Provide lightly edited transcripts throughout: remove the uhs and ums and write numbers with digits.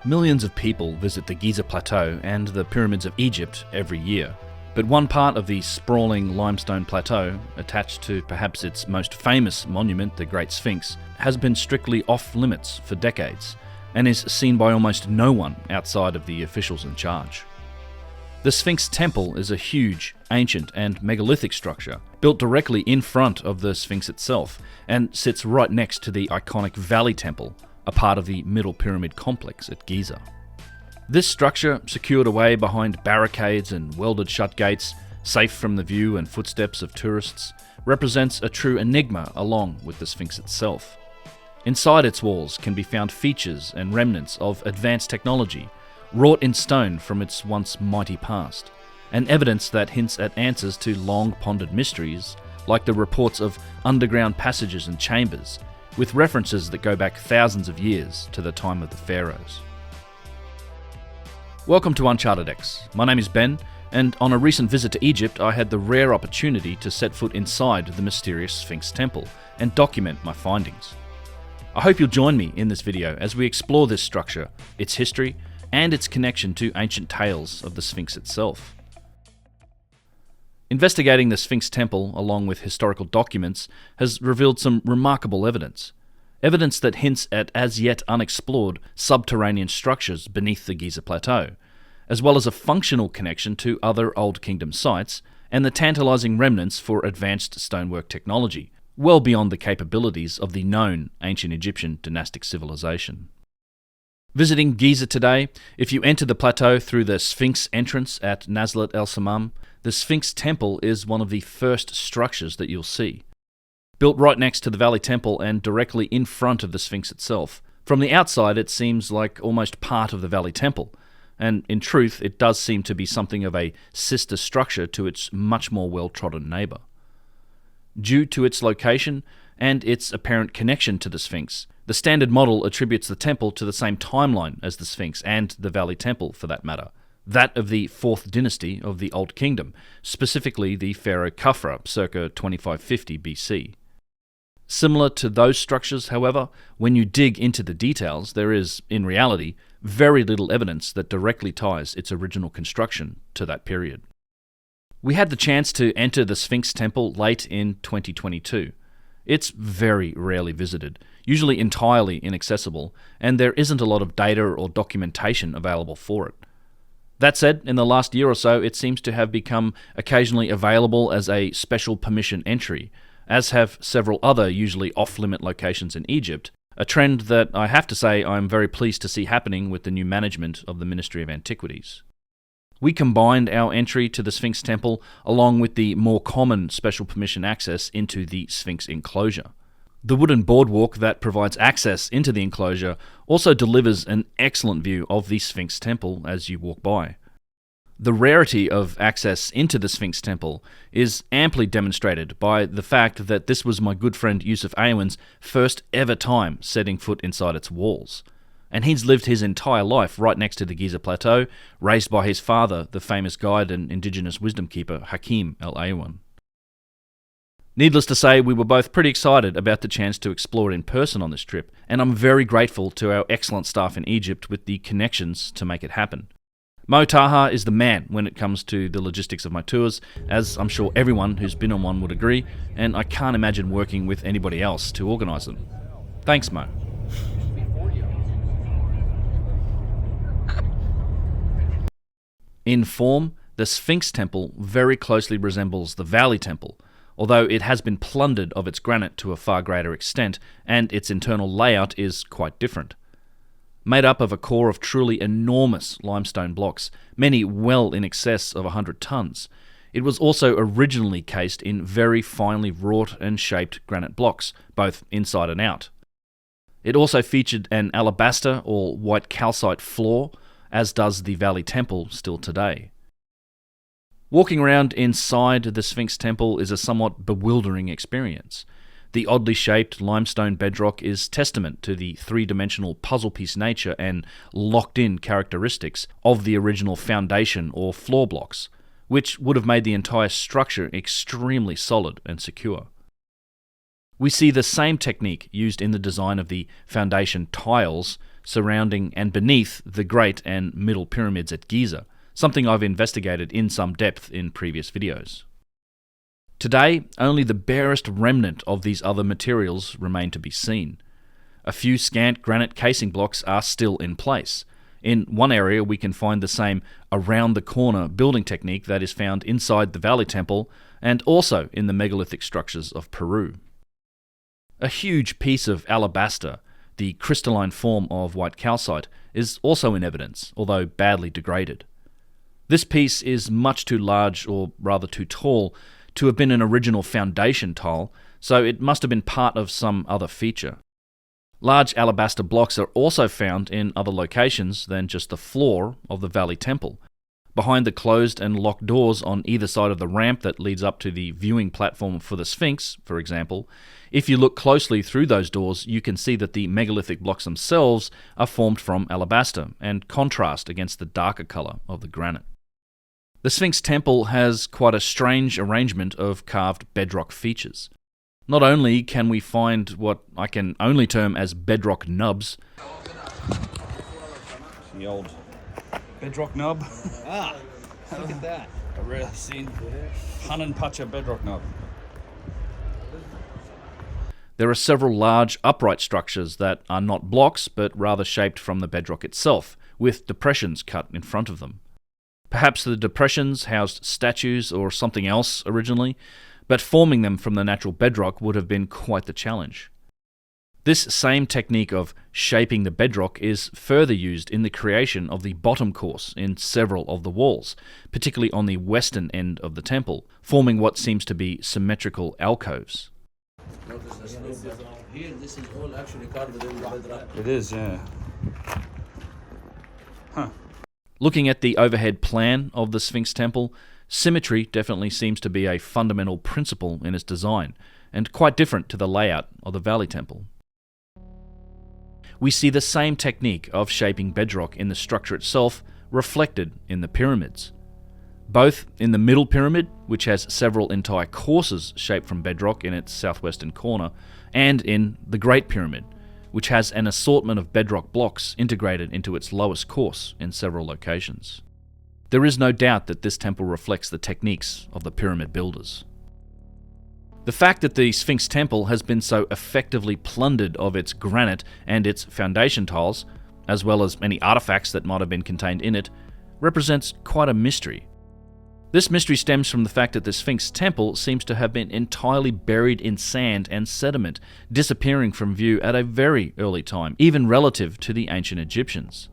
Millions of people visit the Giza Plateau and the pyramids of Egypt every year. But one part of the sprawling limestone plateau, attached to perhaps its most famous monument, the Great Sphinx, has been strictly off-limits for decades, and is seen by almost no one outside of the officials in charge. The Sphinx Temple is a huge, ancient and megalithic structure, built directly in front of the Sphinx itself, and sits right next to the iconic Valley Temple, a part of the Middle Pyramid complex at Giza. This structure, secured away behind barricades and welded shut gates, safe from the view and footsteps of tourists, represents a true enigma along with the Sphinx itself. Inside its walls can be found features and remnants of advanced technology, wrought in stone from its once mighty past, and evidence that hints at answers to long-pondered mysteries, like the reports of underground passages and chambers, with references that go back thousands of years to the time of the pharaohs. Welcome to Uncharted X. My name is Ben, and on a recent visit to Egypt, I had the rare opportunity to set foot inside the mysterious Sphinx Temple and document my findings. I hope you'll join me in this video as we explore this structure, its history, and its connection to ancient tales of the Sphinx itself. Investigating the Sphinx Temple, along with historical documents, has revealed some remarkable evidence. Evidence that hints at as-yet unexplored subterranean structures beneath the Giza Plateau, as well as a functional connection to other Old Kingdom sites, and the tantalizing remnants for advanced stonework technology, well beyond the capabilities of the known ancient Egyptian dynastic civilization. Visiting Giza today, if you enter the plateau through the Sphinx entrance at Nazlet El Samam, the Sphinx Temple is one of the first structures that you'll see. Built right next to the Valley Temple and directly in front of the Sphinx itself. From the outside, it seems like almost part of the Valley Temple, and in truth, it does seem to be something of a sister structure to its much more well-trodden neighbour. Due to its location and its apparent connection to the Sphinx, the standard model attributes the temple to the same timeline as the Sphinx and the Valley Temple, for that matter, that of the 4th dynasty of the Old Kingdom, specifically the Pharaoh Khafra, circa 2550 BC. Similar to those structures, however, when you dig into the details, there is, in reality, very little evidence that directly ties its original construction to that period. We had the chance to enter the Sphinx Temple late in 2022. It's very rarely visited, usually entirely inaccessible, and there isn't a lot of data or documentation available for it. That said, in the last year or so, it seems to have become occasionally available as a special permission entry, as have several other usually off-limit locations in Egypt, a trend that I have to say I'm very pleased to see happening with the new management of the Ministry of Antiquities. We combined our entry to the Sphinx Temple along with the more common special permission access into the Sphinx enclosure. The wooden boardwalk that provides access into the enclosure also delivers an excellent view of the Sphinx Temple as you walk by. The rarity of access into the Sphinx Temple is amply demonstrated by the fact that this was my good friend Yusuf Aywan's first ever time setting foot inside its walls. And he's lived his entire life right next to the Giza Plateau, raised by his father, the famous guide and indigenous wisdom keeper Hakim El Aywan. Needless to say, we were both pretty excited about the chance to explore it in person on this trip, and I'm very grateful to our excellent staff in Egypt with the connections to make it happen. Mo Taha is the man when it comes to the logistics of my tours, as I'm sure everyone who's been on one would agree, and I can't imagine working with anybody else to organise them. Thanks, Mo. In form, the Sphinx Temple very closely resembles the Valley Temple, although it has been plundered of its granite to a far greater extent, and its internal layout is quite different. Made up of a core of truly enormous limestone blocks, many well in excess of 100 tons, it was also originally cased in very finely wrought and shaped granite blocks, both inside and out. It also featured an alabaster or white calcite floor, as does the Valley Temple still today. Walking around inside the Sphinx Temple is a somewhat bewildering experience. The oddly shaped limestone bedrock is testament to the three-dimensional puzzle piece nature and locked-in characteristics of the original foundation or floor blocks, which would have made the entire structure extremely solid and secure. We see the same technique used in the design of the foundation tiles, surrounding and beneath the Great and Middle Pyramids at Giza, something I've investigated in some depth in previous videos. Today, only the barest remnant of these other materials remain to be seen. A few scant granite casing blocks are still in place. In one area we can find the same around-the-corner building technique that is found inside the Valley Temple and also in the megalithic structures of Peru. A huge piece of alabaster, the crystalline form of white calcite, is also in evidence, although badly degraded. This piece is much too large, or rather too tall, to have been an original foundation tile, so it must have been part of some other feature. Large alabaster blocks are also found in other locations than just the floor of the Valley Temple. Behind the closed and locked doors on either side of the ramp that leads up to the viewing platform for the Sphinx, for example, if you look closely through those doors, you can see that the megalithic blocks themselves are formed from alabaster and contrast against the darker colour of the granite. The Sphinx Temple has quite a strange arrangement of carved bedrock features. Not only can we find what I can only term as bedrock nubs. The old bedrock nub. Look at that. I rarely seen Hanan Pacha bedrock nub. There are several large upright structures that are not blocks but rather shaped from the bedrock itself, with depressions cut in front of them. Perhaps the depressions housed statues or something else originally, but forming them from the natural bedrock would have been quite the challenge. This same technique of shaping the bedrock is further used in the creation of the bottom course in several of the walls, particularly on the western end of the temple, forming what seems to be symmetrical alcoves. Notice the slope here, this is all actually carved within the bedrock. It is, yeah. Looking at the overhead plan of the Sphinx Temple, symmetry definitely seems to be a fundamental principle in its design, and quite different to the layout of the Valley Temple. We see the same technique of shaping bedrock in the structure itself reflected in the pyramids. Both in the Middle Pyramid, which has several entire courses shaped from bedrock in its southwestern corner, and in the Great Pyramid, which has an assortment of bedrock blocks integrated into its lowest course in several locations. There is no doubt that this temple reflects the techniques of the pyramid builders. The fact that the Sphinx Temple has been so effectively plundered of its granite and its foundation tiles, as well as any artifacts that might have been contained in it, represents quite a mystery. This mystery stems from the fact that the Sphinx Temple seems to have been entirely buried in sand and sediment, disappearing from view at a very early time, even relative to the ancient Egyptians.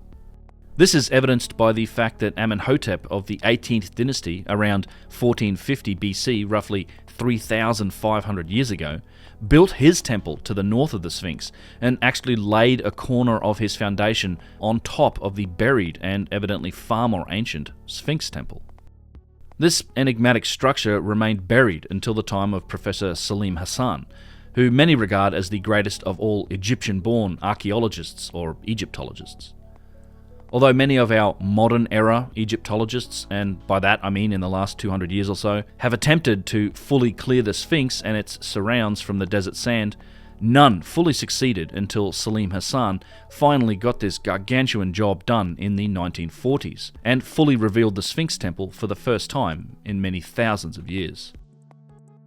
This is evidenced by the fact that Amenhotep of the 18th dynasty, around 1450 BC, roughly 3,500 years ago, built his temple to the north of the Sphinx and actually laid a corner of his foundation on top of the buried and evidently far more ancient Sphinx Temple. This enigmatic structure remained buried until the time of Professor Salim Hassan, who many regard as the greatest of all Egyptian-born archaeologists or Egyptologists. Although many of our modern-era Egyptologists, and by that I mean in the last 200 years or so, have attempted to fully clear the Sphinx and its surrounds from the desert sand, none fully succeeded until Salim Hassan finally got this gargantuan job done in the 1940s, and fully revealed the Sphinx Temple for the first time in many thousands of years.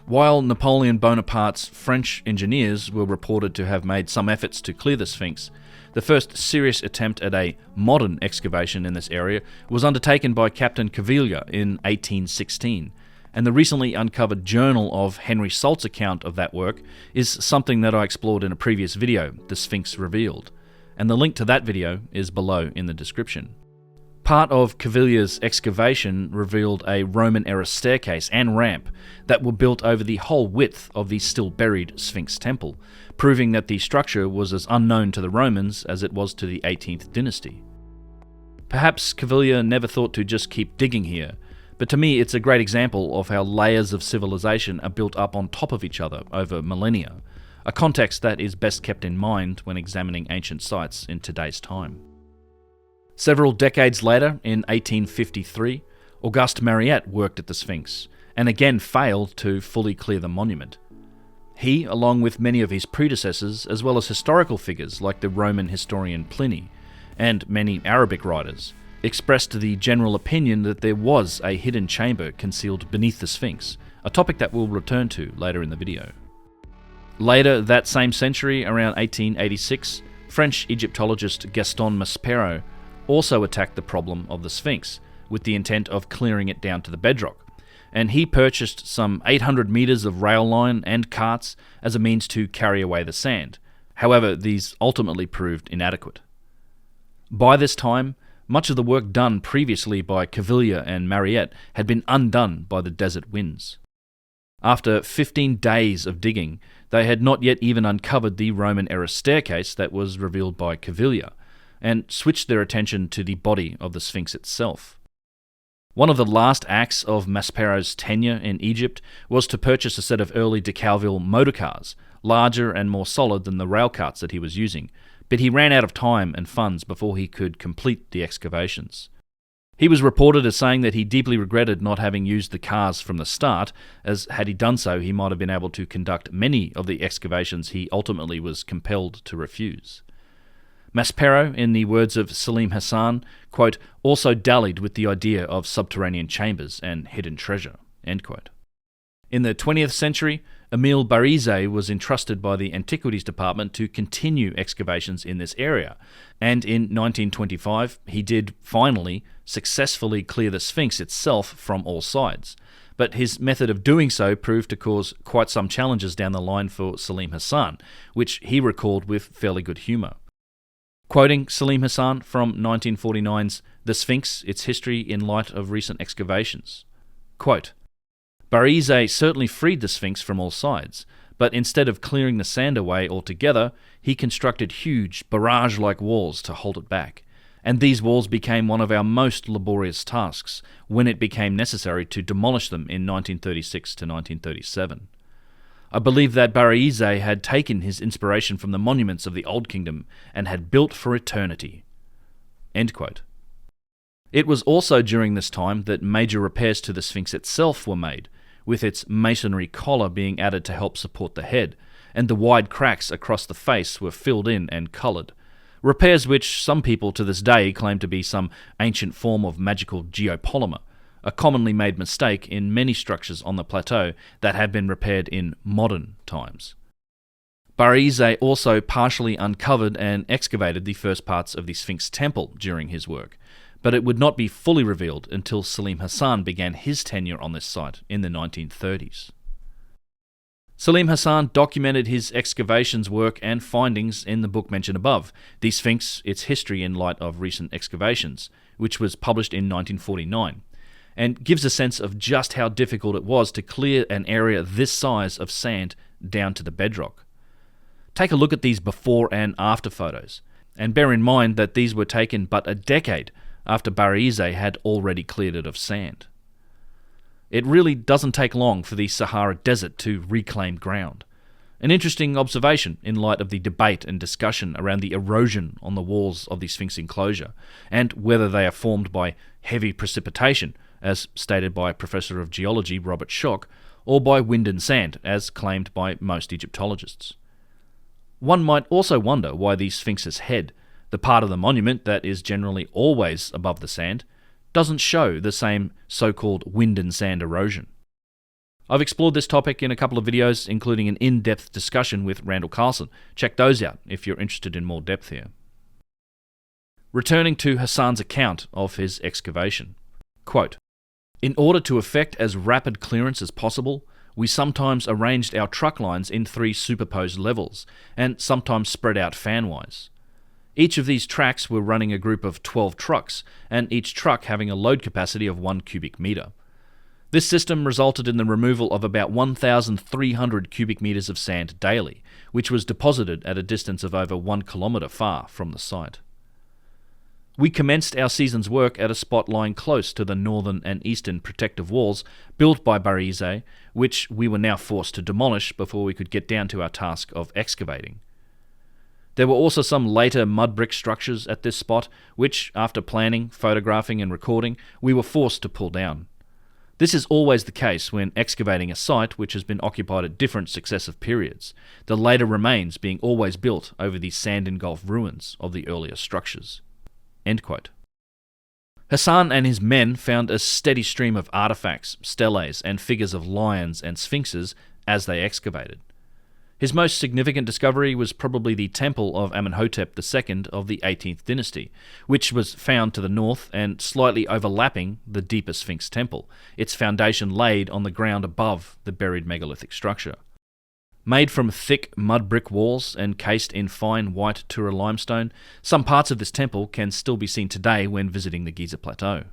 While Napoleon Bonaparte's French engineers were reported to have made some efforts to clear the Sphinx, the first serious attempt at a modern excavation in this area was undertaken by Captain Caviglia in 1816, and the recently uncovered journal of Henry Salt's account of that work is something that I explored in a previous video, The Sphinx Revealed, and the link to that video is below in the description. Part of Caviglia's excavation revealed a Roman-era staircase and ramp that were built over the whole width of the still-buried Sphinx Temple, proving that the structure was as unknown to the Romans as it was to the 18th dynasty. Perhaps Caviglia never thought to just keep digging here, but to me it's a great example of how layers of civilization are built up on top of each other over millennia, a context that is best kept in mind when examining ancient sites in today's time. Several decades later, in 1853, Auguste Mariette worked at the Sphinx, and again failed to fully clear the monument. He, along with many of his predecessors, as well as historical figures like the Roman historian Pliny, and many Arabic writers, expressed the general opinion that there was a hidden chamber concealed beneath the Sphinx, a topic that we'll return to later in the video. Later that same century, around 1886, French Egyptologist Gaston Maspero also attacked the problem of the Sphinx, with the intent of clearing it down to the bedrock, and he purchased some 800 metres of rail line and carts as a means to carry away the sand. However, these ultimately proved inadequate. By this time, much of the work done previously by Cavelier and Mariette had been undone by the desert winds. After 15 days of digging, they had not yet even uncovered the Roman-era staircase that was revealed by Cavelier, and switched their attention to the body of the Sphinx itself. One of the last acts of Maspero's tenure in Egypt was to purchase a set of early de Calville motorcars, larger and more solid than the rail carts that he was using, but he ran out of time and funds before he could complete the excavations. He was reported as saying that he deeply regretted not having used the cars from the start, as had he done so he might have been able to conduct many of the excavations he ultimately was compelled to refuse. Maspero, in the words of Salim Hassan, quote, also dallied with the idea of subterranean chambers and hidden treasure, end quote. In the 20th century, Emile Barizet was entrusted by the Antiquities Department to continue excavations in this area, and in 1925 he did finally successfully clear the Sphinx itself from all sides. But his method of doing so proved to cause quite some challenges down the line for Salim Hassan, which he recalled with fairly good humour. Quoting Salim Hassan from 1949's The Sphinx, Its History in Light of Recent Excavations, quote, Barizet certainly freed the Sphinx from all sides, but instead of clearing the sand away altogether, he constructed huge, barrage-like walls to hold it back, and these walls became one of our most laborious tasks when it became necessary to demolish them in 1936 to 1937. I believe that Barizet had taken his inspiration from the monuments of the Old Kingdom and had built for eternity. End quote. It was also during this time that major repairs to the Sphinx itself were made, with its masonry collar being added to help support the head, and the wide cracks across the face were filled in and coloured. Repairs which some people to this day claim to be some ancient form of magical geopolymer, a commonly made mistake in many structures on the plateau that have been repaired in modern times. Barizet also partially uncovered and excavated the first parts of the Sphinx Temple during his work, but it would not be fully revealed until Salim Hassan began his tenure on this site in the 1930s. Salim Hassan documented his excavations work and findings in the book mentioned above, The Sphinx, Its History in Light of Recent Excavations, which was published in 1949. And gives a sense of just how difficult it was to clear an area this size of sand down to the bedrock. Take a look at these before and after photos, and bear in mind that these were taken but a decade after Barizet had already cleared it of sand. It really doesn't take long for the Sahara Desert to reclaim ground. An interesting observation in light of the debate and discussion around the erosion on the walls of the Sphinx enclosure, and whether they are formed by heavy precipitation, as stated by Professor of Geology Robert Schoch, or by wind and sand, as claimed by most Egyptologists. One might also wonder why the Sphinx's head, the part of the monument that is generally always above the sand, doesn't show the same so-called wind and sand erosion. I've explored this topic in a couple of videos, including an in-depth discussion with Randall Carlson. Check those out if you're interested in more depth here. Returning to Hassan's account of his excavation, quote, in order to effect as rapid clearance as possible, we sometimes arranged our truck lines in 3 superposed levels, and sometimes spread out fanwise. Each of these tracks were running a group of 12 trucks, and each truck having a load capacity of 1 cubic metre. This system resulted in the removal of about 1,300 cubic metres of sand daily, which was deposited at a distance of over 1 kilometre far from the site. We commenced our season's work at a spot lying close to the northern and eastern protective walls built by Barizet, which we were now forced to demolish before we could get down to our task of excavating. There were also some later mud brick structures at this spot, which, after planning, photographing and recording, we were forced to pull down. This is always the case when excavating a site which has been occupied at different successive periods, the later remains being always built over the sand-engulfed ruins of the earlier structures." End quote. Hassan and his men found a steady stream of artifacts, steles, and figures of lions and sphinxes as they excavated. His most significant discovery was probably the temple of Amenhotep II of the 18th dynasty, which was found to the north and slightly overlapping the deeper Sphinx Temple, its foundation laid on the ground above the buried megalithic structure. Made from thick mud brick walls and cased in fine white Tura limestone, some parts of this temple can still be seen today when visiting the Giza Plateau.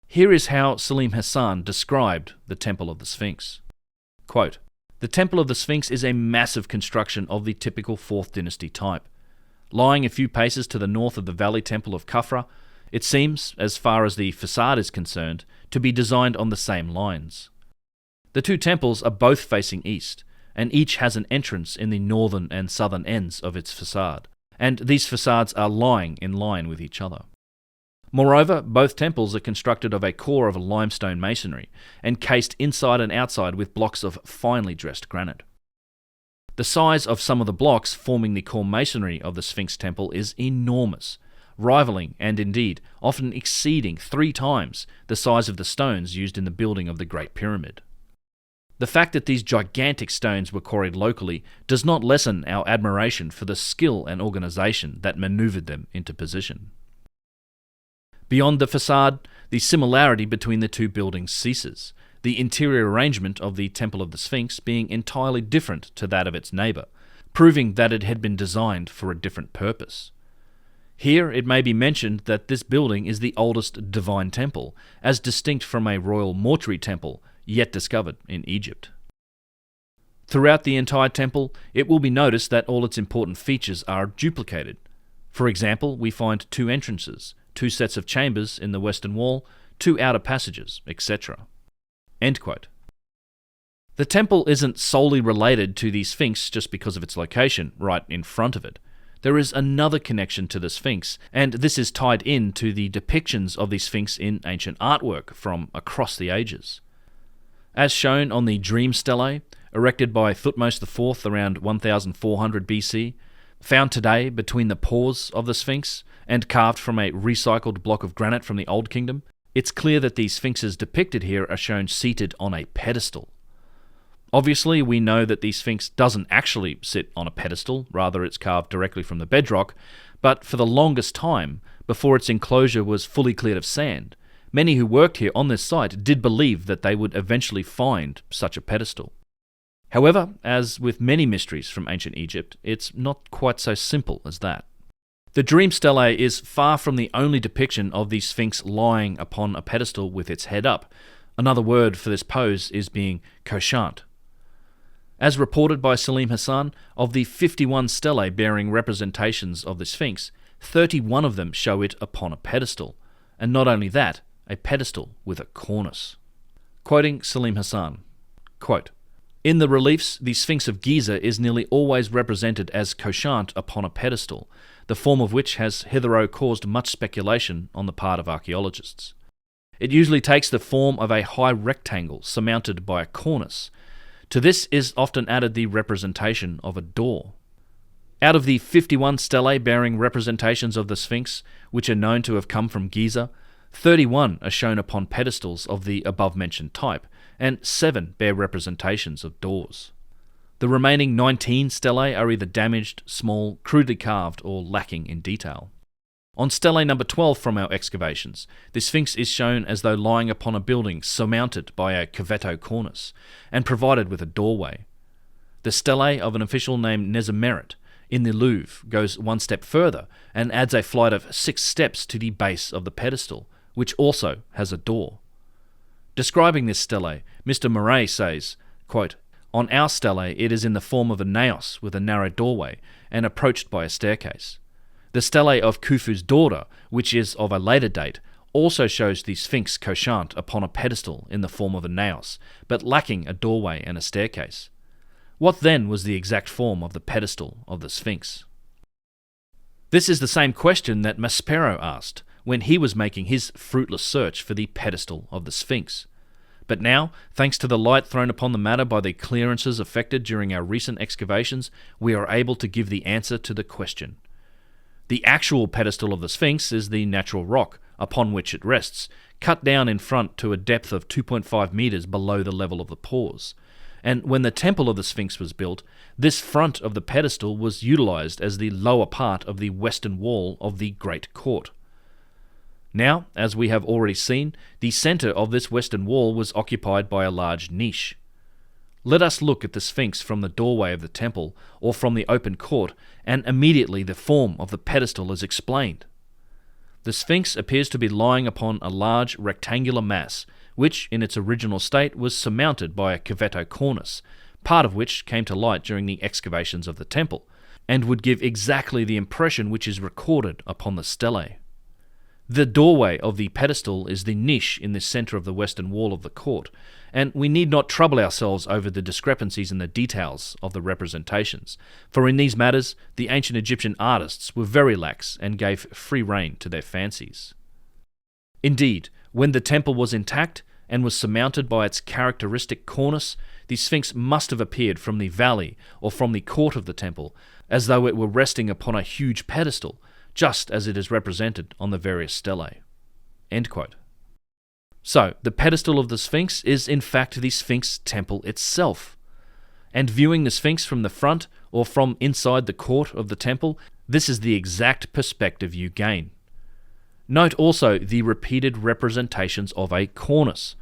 Here is how Salim Hassan described the Temple of the Sphinx. Quote, "The Temple of the Sphinx is a massive construction of the typical 4th dynasty type. Lying a few paces to the north of the Valley Temple of Khafra, it seems, as far as the facade is concerned, to be designed on the same lines. The two temples are both facing east, and each has an entrance in the northern and southern ends of its facade, and these facades are lying in line with each other. Moreover, both temples are constructed of a core of limestone masonry, and cased inside and outside with blocks of finely dressed granite. The size of some of the blocks forming the core masonry of the Sphinx Temple is enormous, rivaling and indeed often exceeding 3 times the size of the stones used in the building of the Great Pyramid. The fact that these gigantic stones were quarried locally does not lessen our admiration for the skill and organisation that manoeuvred them into position. Beyond the facade, the similarity between the two buildings ceases, the interior arrangement of the Temple of the Sphinx being entirely different to that of its neighbour, proving that it had been designed for a different purpose. Here it may be mentioned that this building is the oldest divine temple, as distinct from a royal mortuary temple yet discovered in Egypt. Throughout the entire temple, it will be noticed that all its important features are duplicated. For example, we find 2 entrances, 2 sets of chambers in the western wall, 2 outer passages, etc. End quote. The temple isn't solely related to the Sphinx just because of its location, right in front of it. There is another connection to the Sphinx, and this is tied in to the depictions of the Sphinx in ancient artwork from across the ages. As shown on the Dream Stele, erected by Thutmose IV around 1400 BC, found today between the paws of the Sphinx, and carved from a recycled block of granite from the Old Kingdom, it's clear that the Sphinxes depicted here are shown seated on a pedestal. Obviously, we know that the Sphinx doesn't actually sit on a pedestal, rather it's carved directly from the bedrock, but for the longest time, before its enclosure was fully cleared of sand, many who worked here on this site did believe that they would eventually find such a pedestal. However, as with many mysteries from ancient Egypt, it's not quite so simple as that. The Dream Stele is far from the only depiction of the Sphinx lying upon a pedestal with its head up. Another word for this pose is being couchant. As reported by Salim Hassan, of the 51 stelae bearing representations of the Sphinx, 31 of them show it upon a pedestal, and not only that, a pedestal with a cornice. Quoting Salim Hassan, quote, "In the reliefs, the Sphinx of Giza is nearly always represented as couchant upon a pedestal, the form of which has hitherto caused much speculation on the part of archaeologists. It usually takes the form of a high rectangle surmounted by a cornice. To this is often added the representation of a door. Out of the 51 stelae bearing representations of the Sphinx, which are known to have come from Giza, 31 are shown upon pedestals of the above-mentioned type, and 7 bear representations of doors. The remaining 19 stelae are either damaged, small, crudely carved, or lacking in detail. On stele number 12 from our excavations, the Sphinx is shown as though lying upon a building surmounted by a cavetto cornice, and provided with a doorway. The stele of an official named Nezameret in the Louvre goes one step further and adds a flight of 6 steps to the base of the pedestal, which also has a door. Describing this stele, Mr. Murray says, quote, "On our stele it is in the form of a naos with a narrow doorway and approached by a staircase. The stele of Khufu's daughter, which is of a later date, also shows the Sphinx couchant upon a pedestal in the form of a naos, but lacking a doorway and a staircase. What then was the exact form of the pedestal of the Sphinx?" This is the same question that Maspero asked when he was making his fruitless search for the pedestal of the Sphinx. But now, thanks to the light thrown upon the matter by the clearances effected during our recent excavations, we are able to give the answer to the question. The actual pedestal of the Sphinx is the natural rock upon which it rests, cut down in front to a depth of 2.5 meters below the level of the pores. And when the temple of the Sphinx was built, this front of the pedestal was utilized as the lower part of the western wall of the Great Court. Now, as we have already seen, the center of this western wall was occupied by a large niche. Let us look at the Sphinx from the doorway of the temple or from the open court, and immediately the form of the pedestal is explained. The Sphinx appears to be lying upon a large rectangular mass, which in its original state was surmounted by a cavetto cornice, part of which came to light during the excavations of the temple, and would give exactly the impression which is recorded upon the stelae. The doorway of the pedestal is the niche in the center of the western wall of the court, and we need not trouble ourselves over the discrepancies in the details of the representations, for in these matters the ancient Egyptian artists were very lax and gave free rein to their fancies. Indeed, when the temple was intact and was surmounted by its characteristic cornice, the Sphinx must have appeared from the valley or from the court of the temple, as though it were resting upon a huge pedestal, just as it is represented on the various stelae." End quote. So, the pedestal of the Sphinx is in fact the Sphinx Temple itself. And viewing the Sphinx from the front or from inside the court of the temple, this is the exact perspective you gain. Note also the repeated representations of a cornice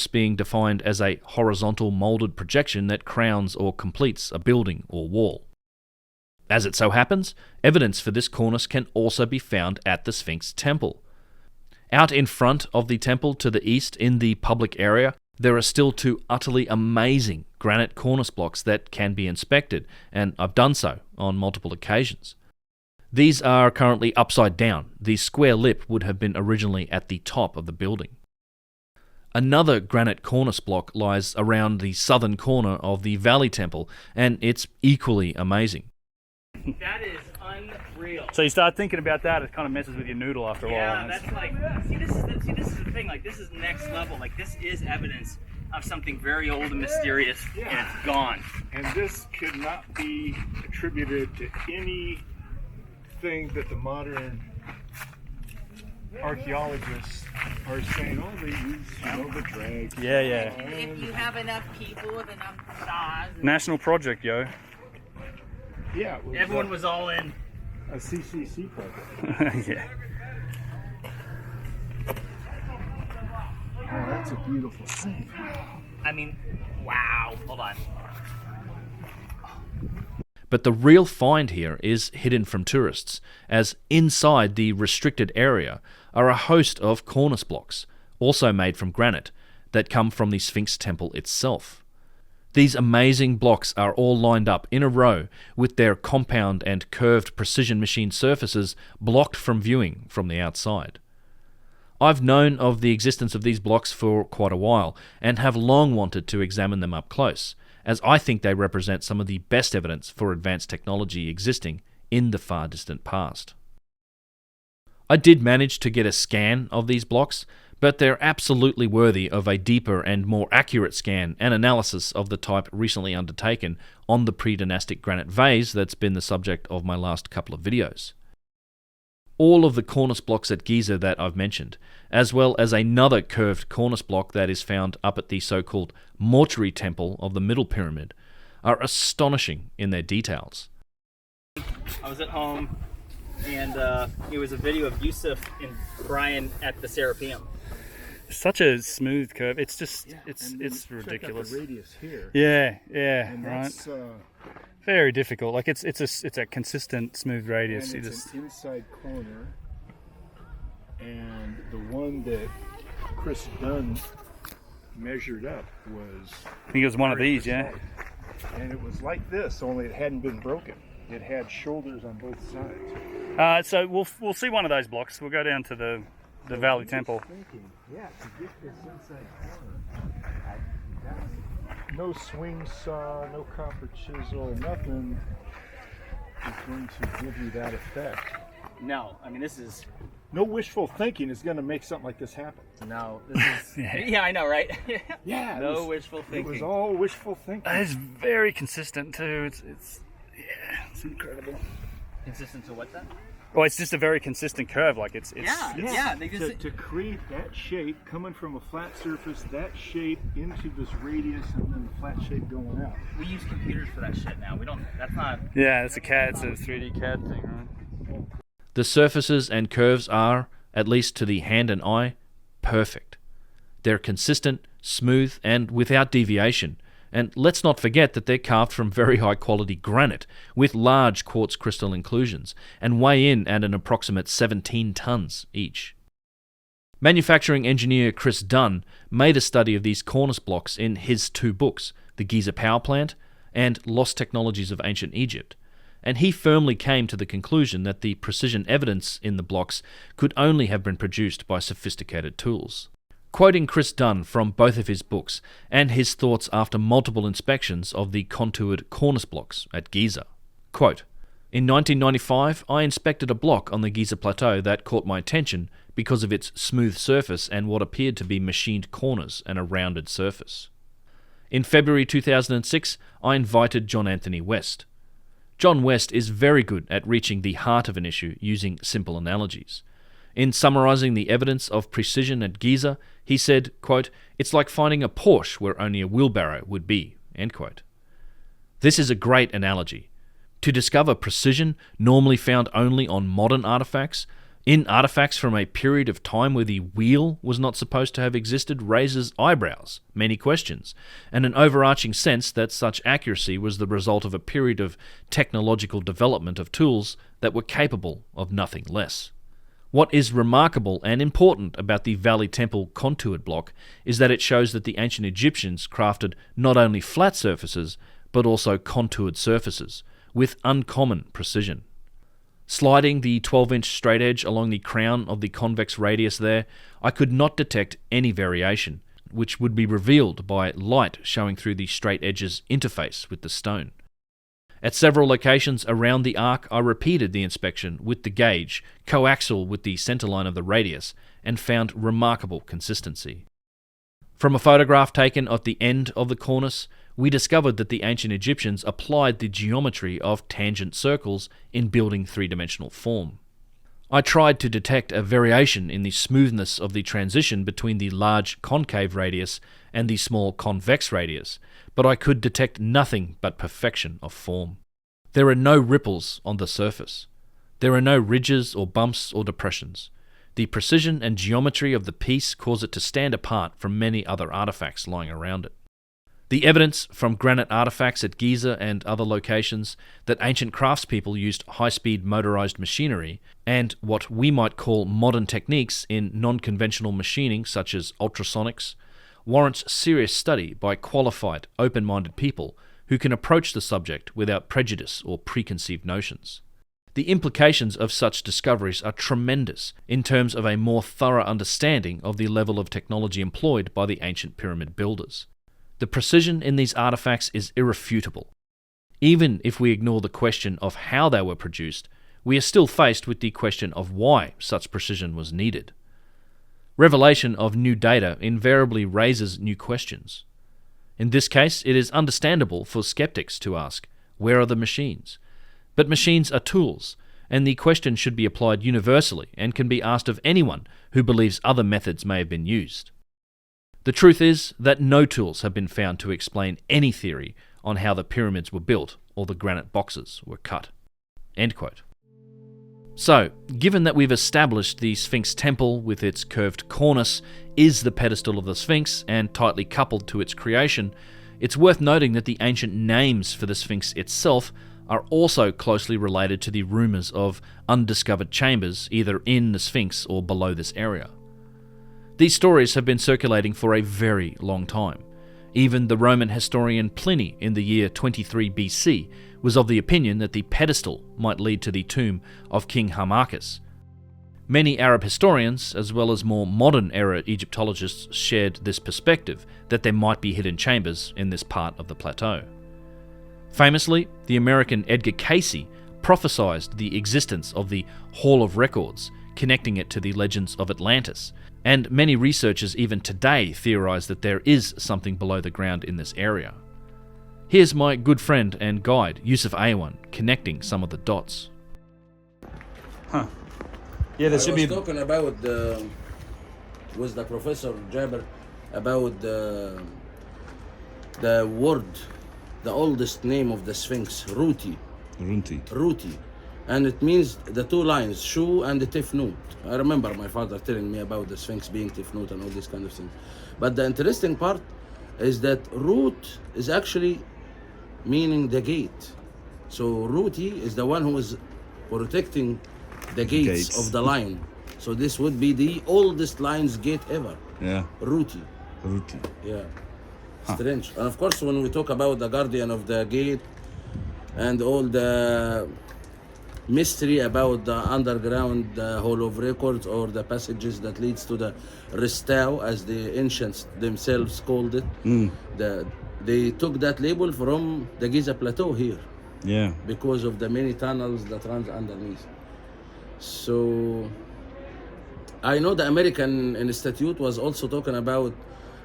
being defined as a horizontal moulded projection that crowns or completes a building or wall. As it so happens, evidence for this cornice can also be found at the Sphinx Temple. Out in front of the temple to the east in the public area, there are still two utterly amazing granite cornice blocks that can be inspected, and I've done so on multiple occasions. These are currently upside down. The square lip would have been originally at the top of the building. Another granite cornice block lies around the southern corner of the Valley Temple, and it's equally amazing. That is unreal. So you start thinking about that, it kind of messes with your noodle after a while. Yeah, that's like, this is the thing, like this is next level, like this is evidence of something very old and mysterious, and it's gone. And this could not be attributed to anything that the modern archaeologists are saying, oh, they use, the drag. Yeah, yeah. If you have enough people with enough size. National project, yo. Yeah, it was Everyone was all in. a CCC project. Yeah. Oh, that's a beautiful thing. I mean, wow. Hold on. But the real find here is hidden from tourists, as inside the restricted area are a host of cornice blocks, also made from granite, that come from the Sphinx Temple itself. These amazing blocks are all lined up in a row with their compound and curved precision machine surfaces blocked from viewing from the outside. I've known of the existence of these blocks for quite a while and have long wanted to examine them up close, as I think they represent some of the best evidence for advanced technology existing in the far distant past. I did manage to get a scan of these blocks, but they're absolutely worthy of a deeper and more accurate scan and analysis of the type recently undertaken on the pre-dynastic granite vase that's been the subject of my last couple of videos. All of the cornice blocks at Giza that I've mentioned, as well as another curved cornice block that is found up at the so-called mortuary temple of the Middle Pyramid, are astonishing in their details. I was at home, and it was a video of Yusuf and Brian at the Serapeum. Such a smooth curve. It's just, it's ridiculous. Check out the radius here. Yeah, And right. that's, Very difficult. Like it's a consistent smooth radius. and You it's just an inside corner. And the one that Chris Dunn measured up was... I think it was one of these, yeah. And it was like this, only it hadn't been broken. It had shoulders on both sides. So we'll see one of those blocks. We'll go down to the Valley Temple. Thinking, yeah, to get this inside corner, no swing saw, no copper chisel, nothing is going to give you that effect. No, I mean this is No wishful thinking is going to make something like this happen. No, this is yeah, I know, right? Yeah. No wishful It thinking. was all wishful thinking. It's very consistent too. It's incredible. Consistent to what's that? Well, it's just a very consistent curve. Like it's Yeah. They just To create that shape coming from a flat surface, that shape into this radius, and then the flat shape going out. we use computers for that shit now. We don't. That's not. yeah, it's a CAD, it's a 3D CAD thing, right? The surfaces and curves are, at least to the hand and eye, perfect. They're consistent, smooth, and without deviation. And let's not forget that they're carved from very high quality granite with large quartz crystal inclusions and weigh in at an approximate 17 tons each. Manufacturing engineer Chris Dunn made a study of these Cornice blocks in his 2 books, The Giza Power Plant and Lost Technologies of Ancient Egypt, and he firmly came to the conclusion that the precision evidence in the blocks could only have been produced by sophisticated tools. Quoting Chris Dunn from both of his books and his thoughts after multiple inspections of the contoured Cornice blocks at Giza, quote, "In 1995, I inspected a block on the Giza Plateau that caught my attention because of its smooth surface and what appeared to be machined corners and a rounded surface. In February 2006, I invited John Anthony West. John West is very good at reaching the heart of an issue using simple analogies. In summarizing the evidence of precision at Giza, he said, quote, "It's like finding a Porsche where only a wheelbarrow would be," end quote. This is a great analogy. To discover precision normally found only on modern artifacts, in artifacts from a period of time where the wheel was not supposed to have existed, raises eyebrows, many questions, and an overarching sense that such accuracy was the result of a period of technological development of tools that were capable of nothing less. What is remarkable and important about the Valley Temple contoured block is that it shows that the ancient Egyptians crafted not only flat surfaces, but also contoured surfaces, with uncommon precision. Sliding the 12-inch straight edge along the crown of the convex radius there, I could not detect any variation, which would be revealed by light showing through the straight edge's interface with the stone. At several locations around the arc, I repeated the inspection with the gauge, coaxial with the centerline of the radius, and found remarkable consistency. From a photograph taken at the end of the cornice, we discovered that the ancient Egyptians applied the geometry of tangent circles in building three-dimensional form. I tried to detect a variation in the smoothness of the transition between the large concave radius and the small convex radius, but I could detect nothing but perfection of form. There are no ripples on the surface. There are no ridges or bumps or depressions. The precision and geometry of the piece cause it to stand apart from many other artifacts lying around it. The evidence from granite artifacts at Giza and other locations that ancient craftspeople used high-speed motorized machinery and what we might call modern techniques in non-conventional machining such as ultrasonics warrants serious study by qualified, open-minded people who can approach the subject without prejudice or preconceived notions. The implications of such discoveries are tremendous in terms of a more thorough understanding of the level of technology employed by the ancient pyramid builders. The precision in these artifacts is irrefutable. Even if we ignore the question of how they were produced, we are still faced with the question of why such precision was needed. Revelation of new data invariably raises new questions. In this case, it is understandable for skeptics to ask, where are the machines? But machines are tools, and the question should be applied universally and can be asked of anyone who believes other methods may have been used. The truth is that no tools have been found to explain any theory on how the pyramids were built or the granite boxes were cut." End quote. So, given that we've established the Sphinx Temple with its curved cornice is the pedestal of the Sphinx and tightly coupled to its creation, it's worth noting that the ancient names for the Sphinx itself are also closely related to the rumours of undiscovered chambers either in the Sphinx or below this area. These stories have been circulating for a very long time. Even the Roman historian Pliny in the year 23 BC was of the opinion that the pedestal might lead to the tomb of King Harmachis. Many Arab historians, as well as more modern-era Egyptologists, shared this perspective that there might be hidden chambers in this part of the plateau. Famously, the American Edgar Cayce prophesied the existence of the Hall of Records, connecting it to the legends of Atlantis. And many researchers even today theorize that there is something below the ground in this area. Here's my good friend and guide, Yusuf Aywan, connecting some of the dots. Yeah, there should I be. was talking about with the professor Jaber about the word, the oldest name of the Sphinx, Ruti, and it means the two lines, Shu and the Tifnut. I remember my father telling me about the Sphinx being Tifnut and all these kind of things. But the interesting part is that Rut is actually meaning the gate. So Ruti is the one who is protecting the gates of the line. So this would be the oldest lion's gate ever. Yeah. Ruti. Yeah. Strange. And of course, when we talk about the guardian of the gate and all the mystery about the underground hall of records or the passages that leads to the Restau, as the ancients themselves called it, they took that label from the Giza Plateau here. Yeah. Because of the many tunnels that runs underneath. So I know the American Institute was also talking about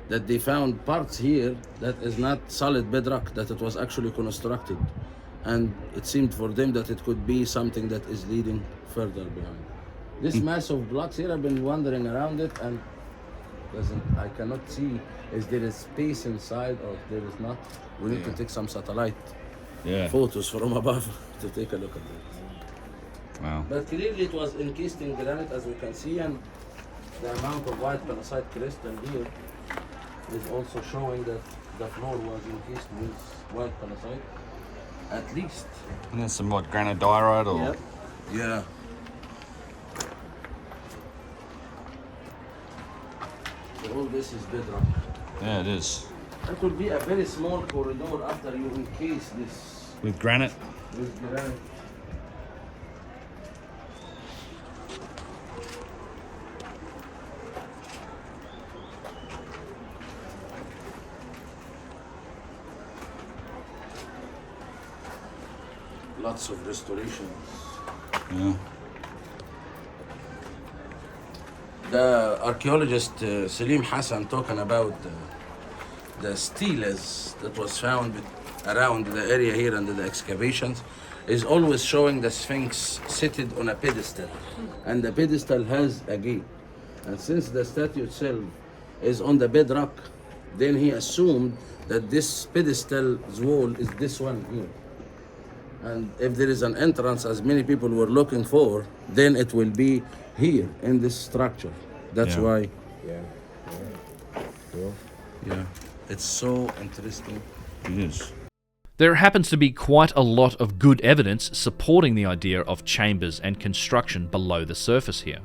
that they found parts here that is not solid bedrock, that it was actually constructed. And it seemed for them that it could be something that is leading further behind. This mass of blocks here, I've been wandering around it and I cannot see, is there a space inside or there is not? We need to take some satellite photos from above to take a look at it. Wow. But clearly it was encased in granite, as we can see, and the amount of white calcite crystal here is also showing that the floor was encased with white calcite, at least. And there's some like granodiorite or. Yep. Yeah. So all this is bedrock. Yeah, it is. It could be a very small corridor after you encase this With granite. with granite. Lots of restorations. Yeah. The archaeologist Salim Hassan talking about the steles that was found around the area here under the excavations is always showing the Sphinx seated on a pedestal, and the pedestal has a gate. And since the statue itself is on the bedrock, then he assumed that this pedestal's wall is this one here. And if there is an entrance, as many people were looking for, then it will be here in this structure. That's why. Yeah. It's so interesting. It is. There happens to be quite a lot of good evidence supporting the idea of chambers and construction below the surface here.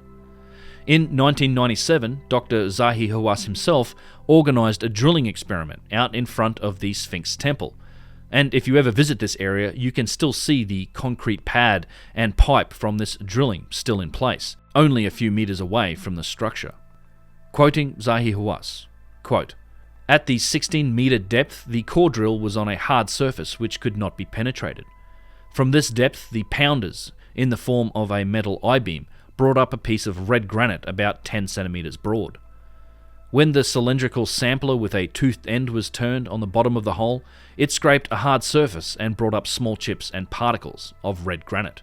In 1997, Dr. Zahi Hawass himself organised a drilling experiment out in front of the Sphinx Temple. And if you ever visit this area, you can still see the concrete pad and pipe from this drilling still in place, only a few metres away from the structure. Quoting Zahi Hawass, quote, "At the 16-metre depth, the core drill was on a hard surface which could not be penetrated. From this depth, the pounders, in the form of a metal I-beam, brought up a piece of red granite about 10 centimetres broad. When the cylindrical sampler with a toothed end was turned on the bottom of the hole, it scraped a hard surface and brought up small chips and particles of red granite."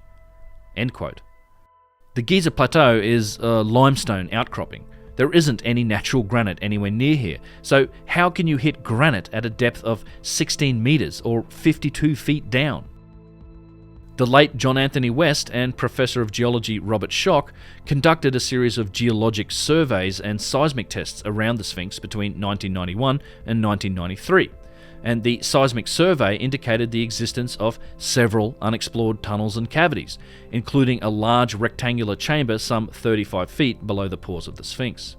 End quote. The Giza Plateau is a limestone outcropping. There isn't any natural granite anywhere near here, so how can you hit granite at a depth of 16 metres or 52 feet down? The late John Anthony West and Professor of Geology Robert Schoch conducted a series of geologic surveys and seismic tests around the Sphinx between 1991 and 1993, and the seismic survey indicated the existence of several unexplored tunnels and cavities, including a large rectangular chamber some 35 feet below the pores of the Sphinx.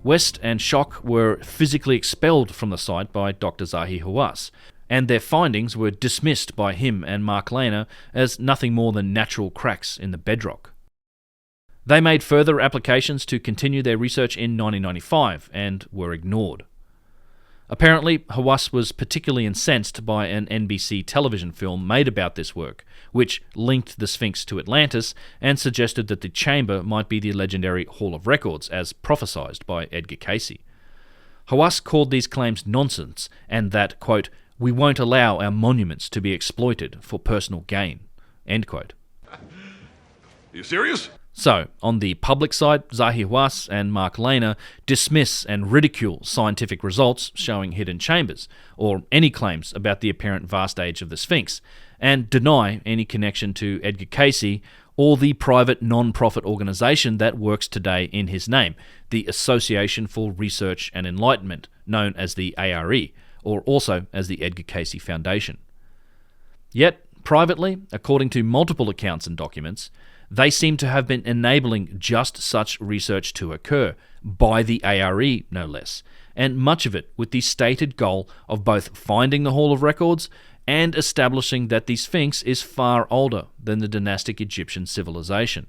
West and Schoch were physically expelled from the site by Dr. Zahi Hawass, and their findings were dismissed by him and Mark Lehner as nothing more than natural cracks in the bedrock. They made further applications to continue their research in 1995 and were ignored. Apparently, Hawass was particularly incensed by an NBC television film made about this work, which linked the Sphinx to Atlantis and suggested that the chamber might be the legendary Hall of Records, as prophesied by Edgar Cayce. Hawass called these claims nonsense and that, quote, "we won't allow our monuments to be exploited for personal gain," end quote. Are you serious? So, on the public side, Zahi Hawass and Mark Lehner dismiss and ridicule scientific results showing hidden chambers, or any claims about the apparent vast age of the Sphinx, and deny any connection to Edgar Cayce or the private non-profit organisation that works today in his name, the Association for Research and Enlightenment, known as the ARE, or also as the Edgar Cayce Foundation. Yet, privately, according to multiple accounts and documents, they seem to have been enabling just such research to occur, by the ARE no less, and much of it with the stated goal of both finding the Hall of Records and establishing that the Sphinx is far older than the dynastic Egyptian civilization.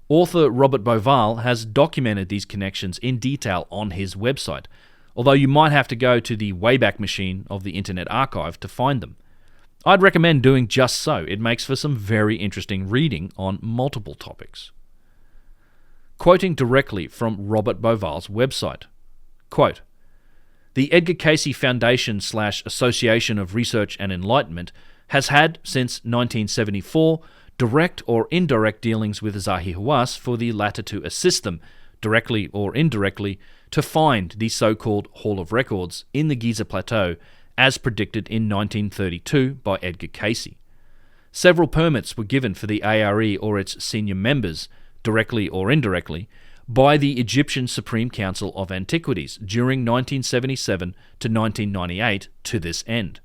Author Robert Bauval has documented these connections in detail on his website, although you might have to go to the Wayback Machine of the Internet Archive to find them. I'd recommend doing just so. It makes for some very interesting reading on multiple topics. Quoting directly from Robert Bauval's website, quote, "The Edgar Cayce Foundation / Association of Research and Enlightenment has had, since 1974, direct or indirect dealings with Zahi Hawass for the latter to assist them, directly or indirectly, to find the so-called Hall of Records in the Giza Plateau as predicted in 1932 by Edgar Cayce. Several permits were given for the ARE or its senior members, directly or indirectly, by the Egyptian Supreme Council of Antiquities during 1977 to 1998 to this end.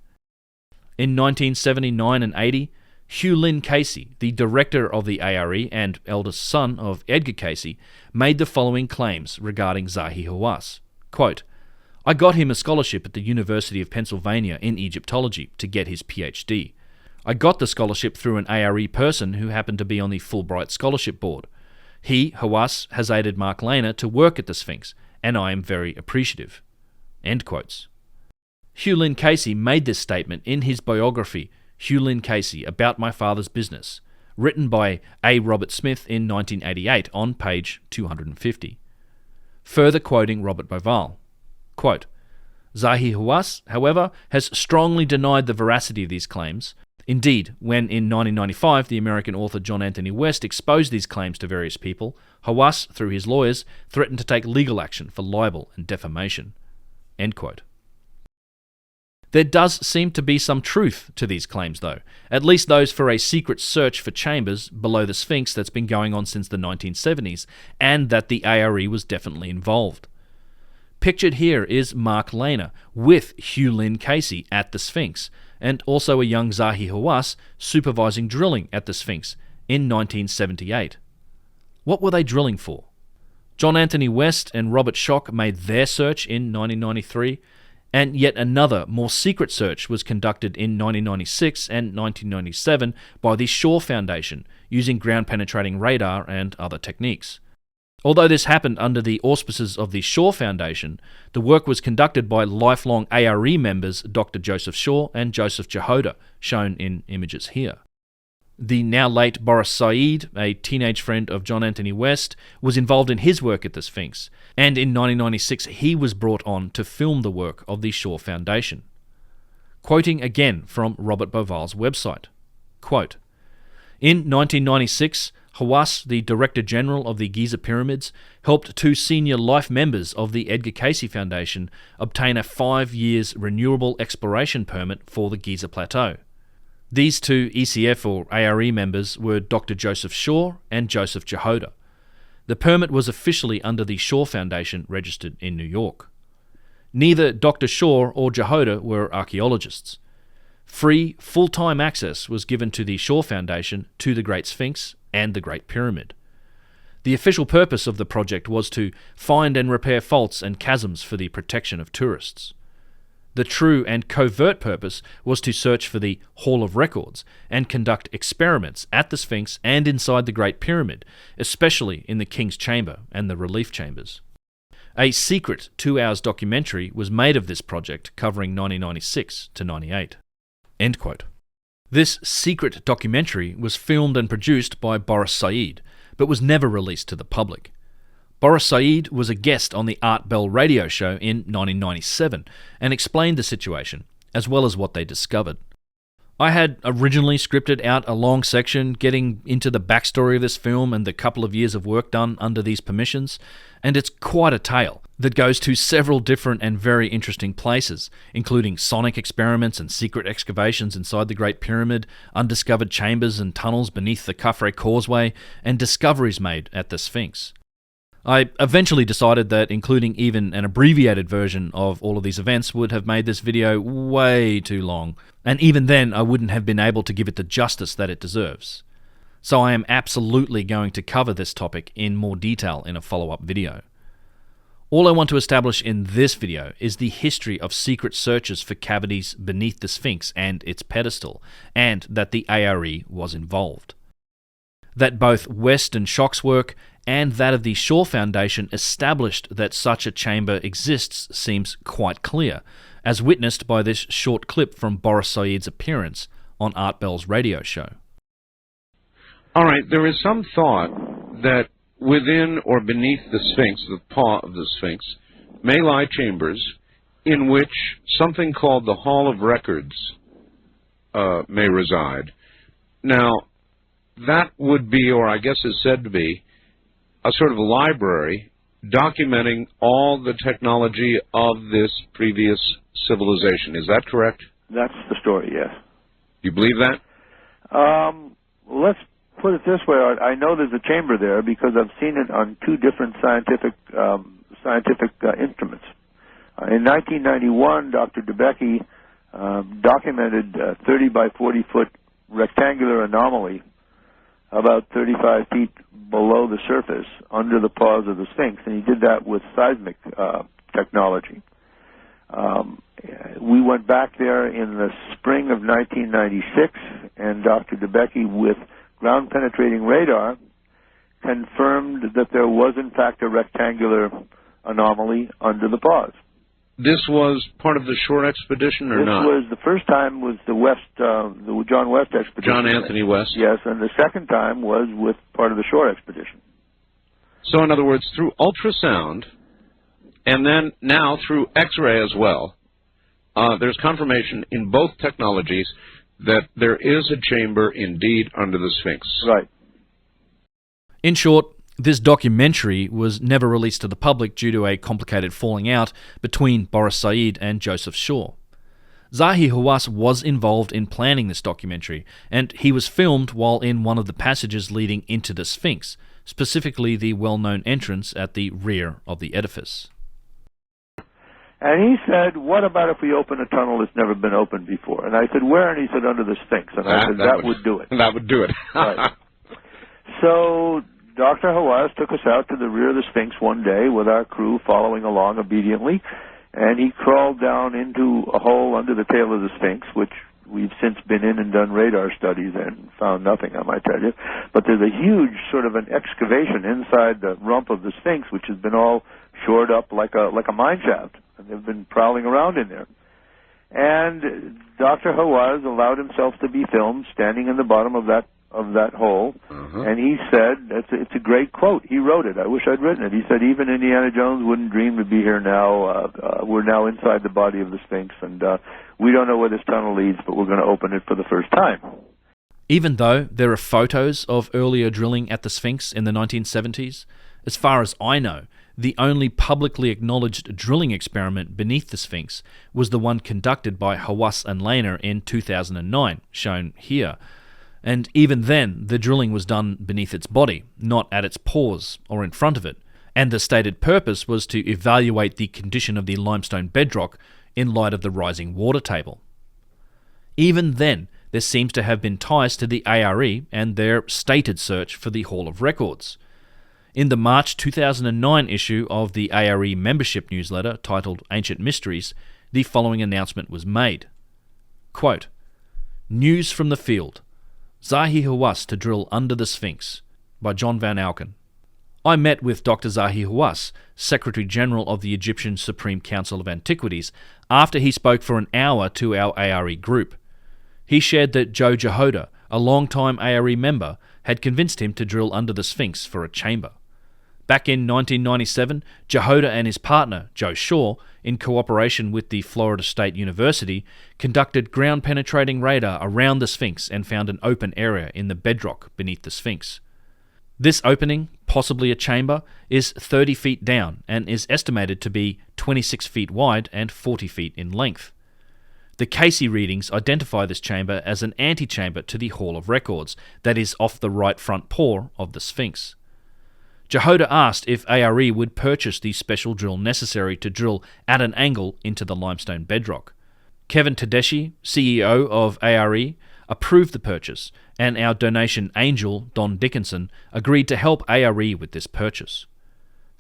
In 1979 and 80, Hugh Lynn Cayce, the director of the ARE and eldest son of Edgar Cayce, made the following claims regarding Zahi Hawass. Quote, "I got him a scholarship at the University of Pennsylvania in Egyptology to get his PhD. I got the scholarship through an ARE person who happened to be on the Fulbright Scholarship Board. He, Hawass, has aided Mark Lehner to work at the Sphinx, and I am very appreciative." End quotes. Hugh Lynn Cayce made this statement in his biography, Hugh Lynn Cayce, About My Father's Business, written by A. Robert Smith in 1988 on page 250. Further quoting Robert Bauval, quote, "Zahi Hawass, however, has strongly denied the veracity of these claims. Indeed, when in 1995 the American author John Anthony West exposed these claims to various people, Hawass, through his lawyers, threatened to take legal action for libel and defamation." End quote. There does seem to be some truth to these claims, though, at least those for a secret search for chambers below the Sphinx that's been going on since the 1970s, and that the ARE was definitely involved. Pictured here is Mark Lehner with Hugh Lynn Cayce at the Sphinx, and also a young Zahi Hawass supervising drilling at the Sphinx in 1978. What were they drilling for? John Anthony West and Robert Schoch made their search in 1993, and yet another, more secret search was conducted in 1996 and 1997 by the Shaw Foundation, using ground-penetrating radar and other techniques. Although this happened under the auspices of the Shaw Foundation, the work was conducted by lifelong ARE members Dr. Joseph Shaw and Joseph Jehoda, shown in images here. The now late Boris Said, a teenage friend of John Anthony West, was involved in his work at the Sphinx, and in 1996 he was brought on to film the work of the Shaw Foundation. Quoting again from Robert Bauval's website, quote, "In 1996, Hawass, the Director General of the Giza Pyramids, helped two senior life members of the Edgar Cayce Foundation obtain a 5 years renewable exploration permit for the Giza Plateau. These two ECF or ARE members were Dr. Joseph Shaw and Joseph Jehoda. The permit was officially under the Shaw Foundation, registered in New York. Neither Dr. Shaw or Jehoda were archaeologists. Free, full-time access was given to the Shaw Foundation to the Great Sphinx and the Great Pyramid. The official purpose of the project was to find and repair faults and chasms for the protection of tourists. The true and covert purpose was to search for the Hall of Records and conduct experiments at the Sphinx and inside the Great Pyramid, especially in the King's Chamber and the relief chambers. A secret 2 hours documentary was made of this project covering 1996 to 98. End quote. This secret documentary was filmed and produced by Boris Said, but was never released to the public. Boris Said was a guest on the Art Bell radio show in 1997 and explained the situation, as well as what they discovered. I had originally scripted out a long section getting into the backstory of this film and the couple of years of work done under these permissions, and it's quite a tale that goes to several different and very interesting places, including sonic experiments and secret excavations inside the Great Pyramid, undiscovered chambers and tunnels beneath the Khafre Causeway, and discoveries made at the Sphinx. I eventually decided that including even an abbreviated version of all of these events would have made this video way too long, and even then I wouldn't have been able to give it the justice that it deserves. So I am absolutely going to cover this topic in more detail in a follow-up video. All I want to establish in this video is the history of secret searches for cavities beneath the Sphinx and its pedestal, and that the ARE was involved. That both West and Schock's work and that of the Shaw Foundation established that such a chamber exists seems quite clear, as witnessed by this short clip from Boris Said's appearance on Art Bell's radio show. All right, there is some thought that within or beneath the Sphinx, the paw of the Sphinx, may lie chambers in which something called the Hall of Records may reside. Now, that would be, or I guess is said to be, a sort of a library documenting all the technology of this previous civilization. Is that correct? That's the story, yes. You believe that? Let's put it this way. I know there's a chamber there because I've seen it on two different scientific instruments. In 1991, Dr. DeBecke documented a 30 by 40 foot rectangular anomaly about 35 feet below the surface under the paws of the Sphinx, and he did that with seismic technology. We went back there in the spring of 1996, and Dr. DeBecke, with ground-penetrating radar, confirmed that there was, in fact, a rectangular anomaly under the paws. This was part of the Shore expedition, or not? This was, the first time was the John West expedition. John Anthony West. Yes, and the second time was with part of the Shore expedition. So, in other words, through ultrasound, and then now through X-ray as well, there's confirmation in both technologies that there is a chamber indeed under the Sphinx. Right. In short, this documentary was never released to the public due to a complicated falling out between Boris Said and Joseph Shaw. Zahi Hawass was involved in planning this documentary, and he was filmed while in one of the passages leading into the Sphinx, specifically the well-known entrance at the rear of the edifice. And he said, what about if we open a tunnel that's never been opened before? And I said, where? And he said, under the Sphinx. And I said, that would do it. That would do it. Right. So Dr. Hawass took us out to the rear of the Sphinx one day with our crew following along obediently, and he crawled down into a hole under the tail of the Sphinx, which we've since been in and done radar studies and found nothing, I might tell you. But there's a huge sort of an excavation inside the rump of the Sphinx, which has been all shored up like a mine shaft, and they've been prowling around in there. And Dr. Hawass allowed himself to be filmed standing in the bottom of that hole, and he said, it's a great quote. He wrote it. I wish I'd written it. He said, even Indiana Jones wouldn't dream to be here now. We're now inside the body of the Sphinx, and we don't know where this tunnel leads, but we're going to open it for the first time. Even though there are photos of earlier drilling at the Sphinx in the 1970s, as far as I know, the only publicly acknowledged drilling experiment beneath the Sphinx was the one conducted by Hawass and Lehner in 2009, shown here. And even then, the drilling was done beneath its body, not at its paws or in front of it, and the stated purpose was to evaluate the condition of the limestone bedrock in light of the rising water table. Even then, there seems to have been ties to the ARE and their stated search for the Hall of Records. In the March 2009 issue of the ARE membership newsletter titled Ancient Mysteries, the following announcement was made. Quote, "News from the field. Zahi Hawass to drill under the Sphinx," by John Van Auken. I met with Dr. Zahi Hawass, Secretary General of the Egyptian Supreme Council of Antiquities, after he spoke for an hour to our ARE group. He shared that Joe Jehoda, a long-time ARE member, had convinced him to drill under the Sphinx for a chamber. Back in 1997, Jehoda and his partner, Joe Shaw, in cooperation with the Florida State University, conducted ground-penetrating radar around the Sphinx and found an open area in the bedrock beneath the Sphinx. This opening, possibly a chamber, is 30 feet down and is estimated to be 26 feet wide and 40 feet in length. The Casey readings identify this chamber as an antechamber to the Hall of Records, that is off the right front paw of the Sphinx. Jehoda asked if ARE would purchase the special drill necessary to drill at an angle into the limestone bedrock. Kevin Tedeschi, CEO of ARE, approved the purchase, and our donation angel, Don Dickinson, agreed to help ARE with this purchase.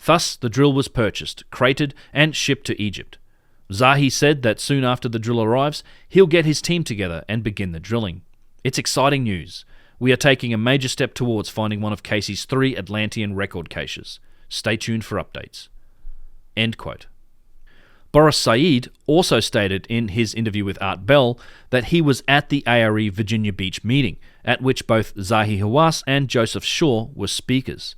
Thus, the drill was purchased, crated, and shipped to Egypt. Zahi said that soon after the drill arrives, he'll get his team together and begin the drilling. It's exciting news. We are taking a major step towards finding one of Casey's 3 Atlantean record caches. Stay tuned for updates." End quote. Boris Said also stated in his interview with Art Bell that he was at the ARE Virginia Beach meeting, at which both Zahi Hawass and Joseph Shaw were speakers.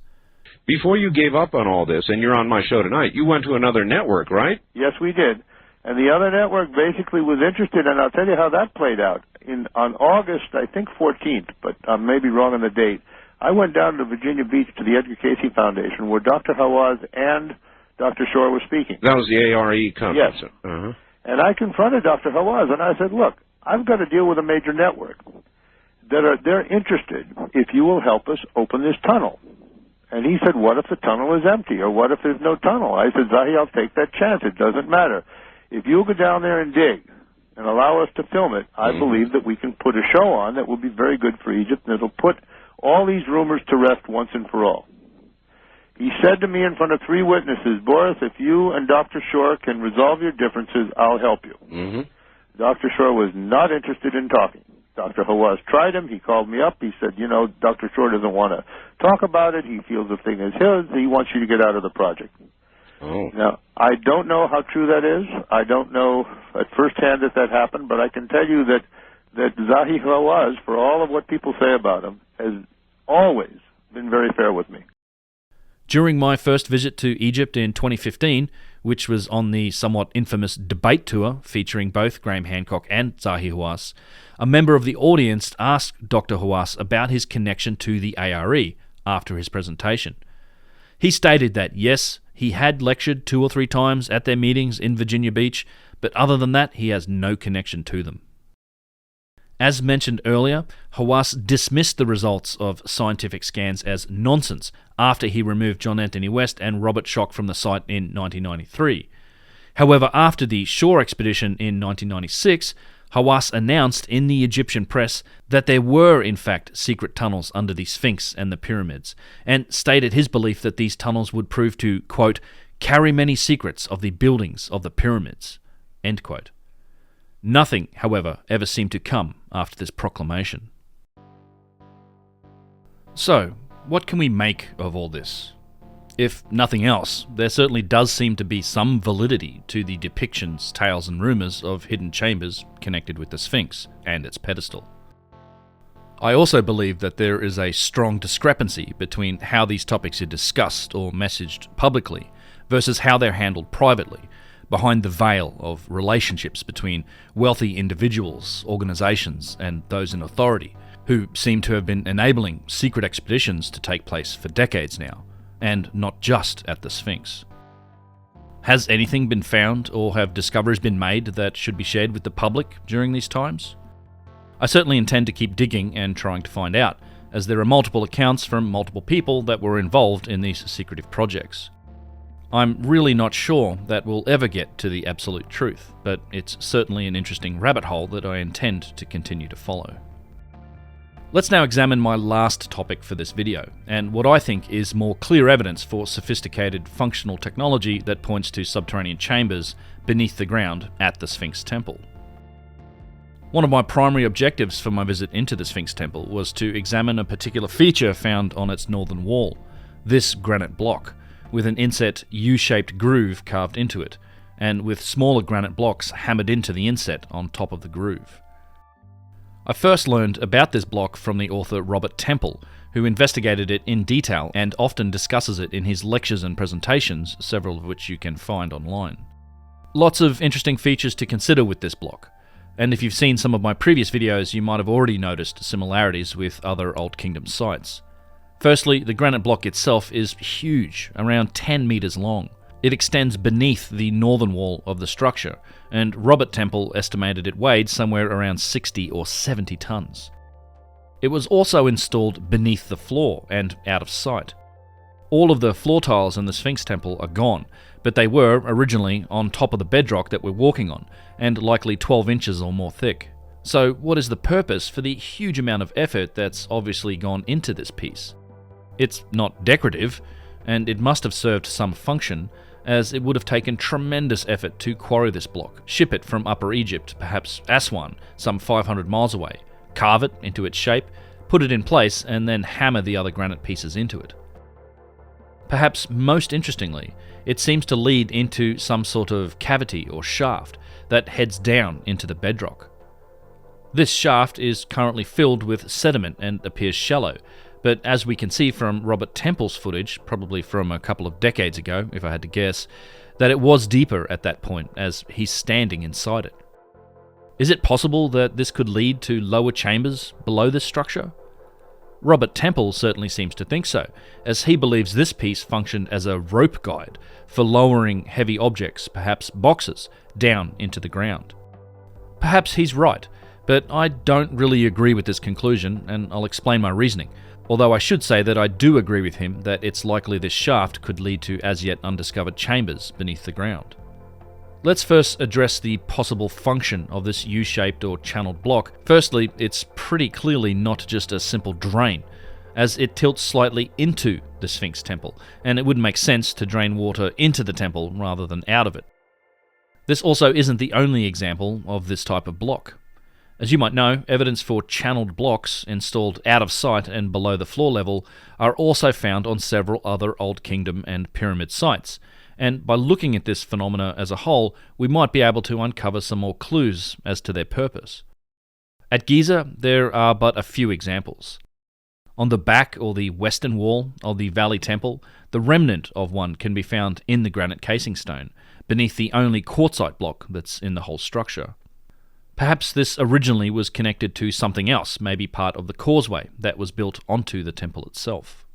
Before you gave up on all this, and you're on my show tonight, you went to another network, right? Yes, we did. And the other network basically was interested, and I'll tell you how that played out. On August, I think 14th, but I may be wrong on the date, I went down to Virginia Beach to the Edgar Casey Foundation, where Dr. Hawass and Dr. Shore were speaking. That was the ARE conference. Yes. Uh-huh. And I confronted Dr. Hawass, and I said, look, I've got to deal with a major network. They're interested if you will help us open this tunnel. And he said, what if the tunnel is empty, or what if there's no tunnel? I said, Zahi, I'll take that chance. It doesn't matter. If you'll go down there and dig and allow us to film it, I believe that we can put a show on that will be very good for Egypt, and it'll put all these rumors to rest once and for all. He said to me in front of 3 witnesses, Boris, if you and Dr. Shore can resolve your differences, I'll help you. Dr. Shore was not interested in talking. Dr. Hawass tried him. He called me up. He said, Dr. Shore doesn't want to talk about it. He feels the thing is his. He wants you to get out of the project. Oh. Now, I don't know how true that is. I don't know at first hand that happened, but I can tell you that Zahi Hawass, for all of what people say about him, has always been very fair with me. During my first visit to Egypt in 2015, which was on the somewhat infamous debate tour featuring both Graham Hancock and Zahi Hawass, a member of the audience asked Dr. Hawass about his connection to the ARE after his presentation. He stated that, yes, he had lectured 2 or 3 times at their meetings in Virginia Beach, but other than that, he has no connection to them. As mentioned earlier, Hawass dismissed the results of scientific scans as nonsense after he removed John Anthony West and Robert Schoch from the site in 1993. However, after the Shore expedition in 1996, Hawass announced in the Egyptian press that there were in fact secret tunnels under the Sphinx and the pyramids, and stated his belief that these tunnels would prove to, quote, carry many secrets of the buildings of the pyramids, end quote. Nothing, however, ever seemed to come after this proclamation. So, what can we make of all this? If nothing else, there certainly does seem to be some validity to the depictions, tales and rumours of hidden chambers connected with the Sphinx and its pedestal. I also believe that there is a strong discrepancy between how these topics are discussed or messaged publicly versus how they're handled privately, behind the veil of relationships between wealthy individuals, organisations and those in authority, who seem to have been enabling secret expeditions to take place for decades now, and not just at the Sphinx. Has anything been found or have discoveries been made that should be shared with the public during these times? I certainly intend to keep digging and trying to find out, as there are multiple accounts from multiple people that were involved in these secretive projects. I'm really not sure that we'll ever get to the absolute truth, but it's certainly an interesting rabbit hole that I intend to continue to follow. Let's now examine my last topic for this video, and what I think is more clear evidence for sophisticated functional technology that points to subterranean chambers beneath the ground at the Sphinx Temple. One of my primary objectives for my visit into the Sphinx Temple was to examine a particular feature found on its northern wall, this granite block, with an inset U-shaped groove carved into it, and with smaller granite blocks hammered into the inset on top of the groove. I first learned about this block from the author Robert Temple, who investigated it in detail and often discusses it in his lectures and presentations, several of which you can find online. Lots of interesting features to consider with this block, and if you've seen some of my previous videos, you might have already noticed similarities with other Old Kingdom sites. Firstly, the granite block itself is huge, around 10 meters long. It extends beneath the northern wall of the structure, and Robert Temple estimated it weighed somewhere around 60 or 70 tons. It was also installed beneath the floor and out of sight. All of the floor tiles in the Sphinx Temple are gone, but they were originally on top of the bedrock that we're walking on, and likely 12 inches or more thick. So what is the purpose for the huge amount of effort that's obviously gone into this piece? It's not decorative, and it must have served some function, as it would have taken tremendous effort to quarry this block, ship it from Upper Egypt, perhaps Aswan, some 500 miles away, carve it into its shape, put it in place, and then hammer the other granite pieces into it. Perhaps most interestingly, it seems to lead into some sort of cavity or shaft that heads down into the bedrock. This shaft is currently filled with sediment and appears shallow, but as we can see from Robert Temple's footage, probably from a couple of decades ago, if I had to guess, that it was deeper at that point, as he's standing inside it. Is it possible that this could lead to lower chambers below this structure? Robert Temple certainly seems to think so, as he believes this piece functioned as a rope guide for lowering heavy objects, perhaps boxes, down into the ground. Perhaps he's right, but I don't really agree with this conclusion, and I'll explain my reasoning. Although I should say that I do agree with him that it's likely this shaft could lead to as yet undiscovered chambers beneath the ground. Let's first address the possible function of this U-shaped or channeled block. Firstly, it's pretty clearly not just a simple drain, as it tilts slightly into the Sphinx Temple, and it wouldn't make sense to drain water into the temple rather than out of it. This also isn't the only example of this type of block. As you might know, evidence for channeled blocks installed out of sight and below the floor level are also found on several other Old Kingdom and pyramid sites, and by looking at this phenomena as a whole, we might be able to uncover some more clues as to their purpose. At Giza, there are but a few examples. On the back or the western wall of the Valley Temple, the remnant of one can be found in the granite casing stone, beneath the only quartzite block that's in the whole structure. Perhaps this originally was connected to something else, maybe part of the causeway that was built onto the temple itself.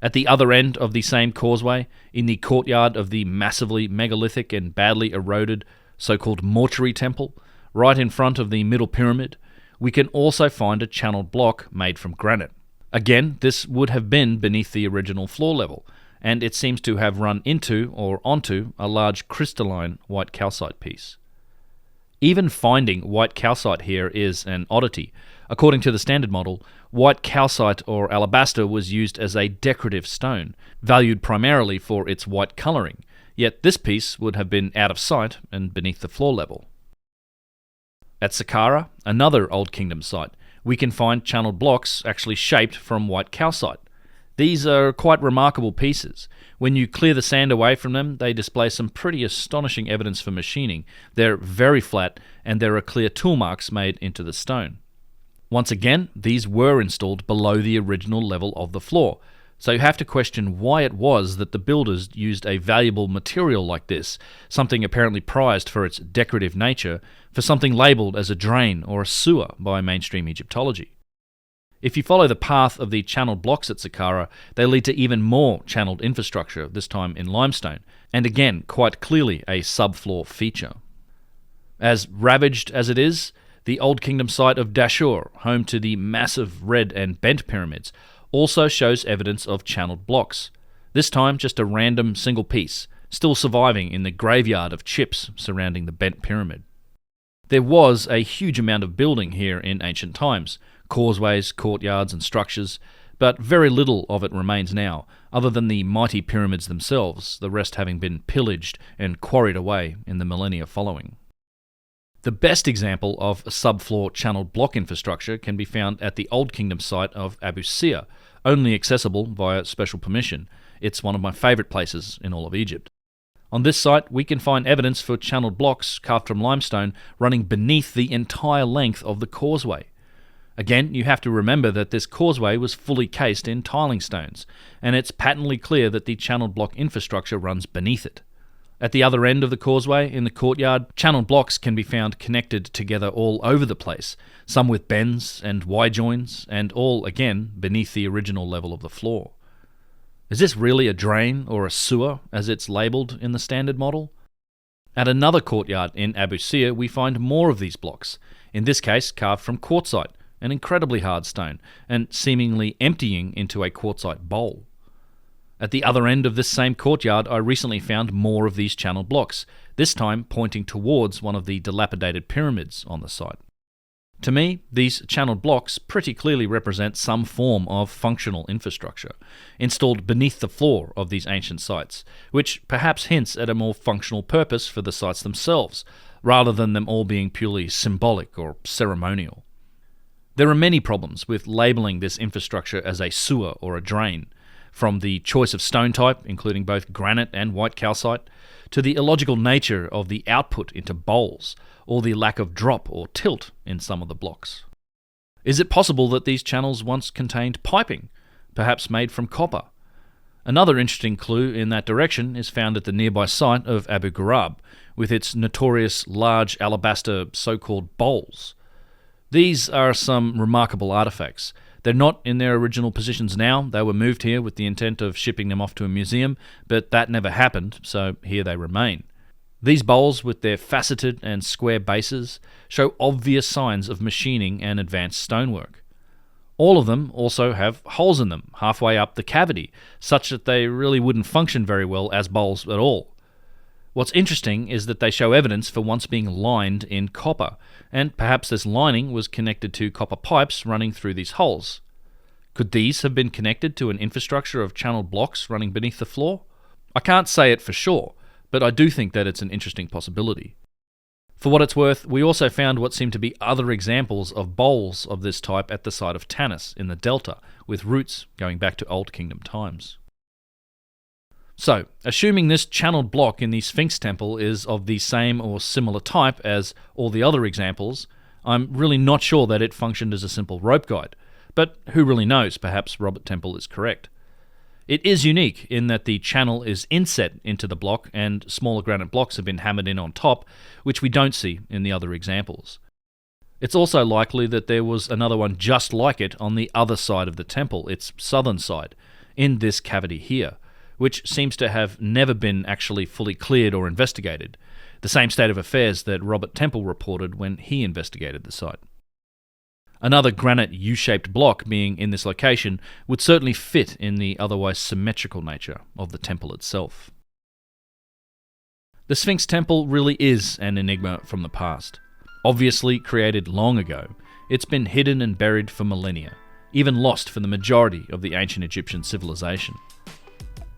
At the other end of the same causeway, in the courtyard of the massively megalithic and badly eroded so-called mortuary temple, right in front of the middle pyramid, we can also find a channeled block made from granite. Again, this would have been beneath the original floor level, and it seems to have run into or onto a large crystalline white calcite piece. Even finding white calcite here is an oddity. According to the standard model, white calcite or alabaster was used as a decorative stone, valued primarily for its white colouring, yet this piece would have been out of sight and beneath the floor level. At Saqqara, another Old Kingdom site, we can find channeled blocks actually shaped from white calcite. These are quite remarkable pieces. When you clear the sand away from them, they display some pretty astonishing evidence for machining. They're very flat, and there are clear tool marks made into the stone. Once again, these were installed below the original level of the floor, so you have to question why it was that the builders used a valuable material like this, something apparently prized for its decorative nature, for something labelled as a drain or a sewer by mainstream Egyptology. If you follow the path of the channeled blocks at Saqqara, they lead to even more channeled infrastructure, this time in limestone, and again, quite clearly a subfloor feature. As ravaged as it is, the Old Kingdom site of Dashur, home to the massive red and bent pyramids, also shows evidence of channeled blocks. This time just a random single piece, still surviving in the graveyard of chips surrounding the bent pyramid. There was a huge amount of building here in ancient times, causeways, courtyards and structures, but very little of it remains now, other than the mighty pyramids themselves, the rest having been pillaged and quarried away in the millennia following. The best example of subfloor channeled block infrastructure can be found at the Old Kingdom site of Abu Sir, only accessible via special permission. It's one of my favourite places in all of Egypt. On this site, we can find evidence for channeled blocks carved from limestone running beneath the entire length of the causeway. Again, you have to remember that this causeway was fully cased in tiling stones, and it's patently clear that the channeled block infrastructure runs beneath it. At the other end of the causeway, in the courtyard, channeled blocks can be found connected together all over the place, some with bends and Y-joins, and all, again, beneath the original level of the floor. Is this really a drain or a sewer, as it's labelled in the standard model? At another courtyard in Abu Sir, we find more of these blocks, in this case carved from quartzite, an incredibly hard stone, and seemingly emptying into a quartzite bowl. At the other end of this same courtyard, I recently found more of these channeled blocks, this time pointing towards one of the dilapidated pyramids on the site. To me, these channeled blocks pretty clearly represent some form of functional infrastructure, installed beneath the floor of these ancient sites, which perhaps hints at a more functional purpose for the sites themselves, rather than them all being purely symbolic or ceremonial. There are many problems with labelling this infrastructure as a sewer or a drain, from the choice of stone type, including both granite and white calcite, to the illogical nature of the output into bowls, or the lack of drop or tilt in some of the blocks. Is it possible that these channels once contained piping, perhaps made from copper? Another interesting clue in that direction is found at the nearby site of Abu Ghurab, with its notorious large alabaster so-called bowls. These are some remarkable artifacts. They're not in their original positions now. They were moved here with the intent of shipping them off to a museum, but that never happened, so here they remain. These bowls, with their faceted and square bases, show obvious signs of machining and advanced stonework. All of them also have holes in them, halfway up the cavity, such that they really wouldn't function very well as bowls at all. What's interesting is that they show evidence for once being lined in copper, and perhaps this lining was connected to copper pipes running through these holes. Could these have been connected to an infrastructure of channeled blocks running beneath the floor? I can't say it for sure, but I do think that it's an interesting possibility. For what it's worth, we also found what seemed to be other examples of bowls of this type at the site of Tanis in the Delta, with roots going back to Old Kingdom times. So, assuming this channeled block in the Sphinx Temple is of the same or similar type as all the other examples, I'm really not sure that it functioned as a simple rope guide, but who really knows, perhaps Robert Temple is correct. It is unique in that the channel is inset into the block and smaller granite blocks have been hammered in on top, which we don't see in the other examples. It's also likely that there was another one just like it on the other side of the temple, its southern side, in this cavity here, which seems to have never been actually fully cleared or investigated, the same state of affairs that Robert Temple reported when he investigated the site. Another granite U-shaped block being in this location would certainly fit in the otherwise symmetrical nature of the temple itself. The Sphinx Temple really is an enigma from the past. Obviously created long ago, it's been hidden and buried for millennia, even lost for the majority of the ancient Egyptian civilization.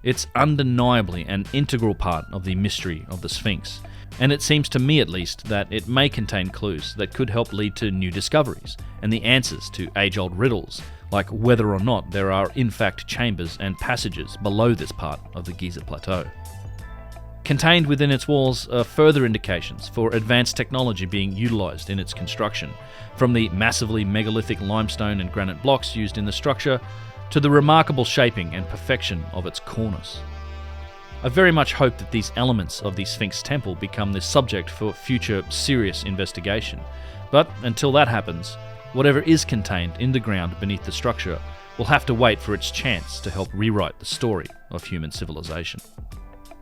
It's undeniably an integral part of the mystery of the Sphinx, and it seems to me at least that it may contain clues that could help lead to new discoveries and the answers to age-old riddles, like whether or not there are in fact chambers and passages below this part of the Giza Plateau. Contained within its walls are further indications for advanced technology being utilised in its construction, from the massively megalithic limestone and granite blocks used in the structure to the remarkable shaping and perfection of its cornice. I very much hope that these elements of the Sphinx Temple become the subject for future serious investigation, but until that happens, whatever is contained in the ground beneath the structure will have to wait for its chance to help rewrite the story of human civilization.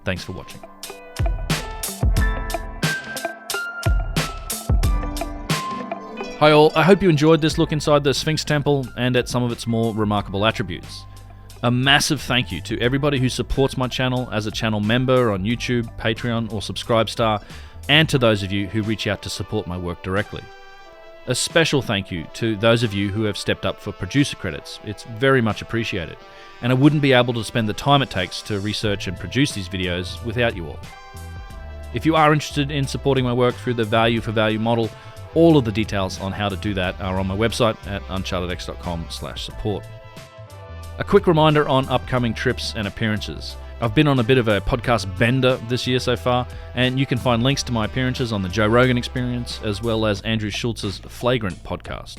Thanks for watching. Hi all, I hope you enjoyed this look inside the Sphinx Temple and at some of its more remarkable attributes. A massive thank you to everybody who supports my channel as a channel member on YouTube, Patreon or Subscribestar, and to those of you who reach out to support my work directly. A special thank you to those of you who have stepped up for producer credits. It's very much appreciated, and I wouldn't be able to spend the time it takes to research and produce these videos without you all. If you are interested in supporting my work through the value for value model, all of the details on how to do that are on my website at unchartedx.com/support. A quick reminder on upcoming trips and appearances. I've been on a bit of a podcast bender this year so far, and you can find links to my appearances on the Joe Rogan Experience, as well as Andrew Schultz's Flagrant podcast.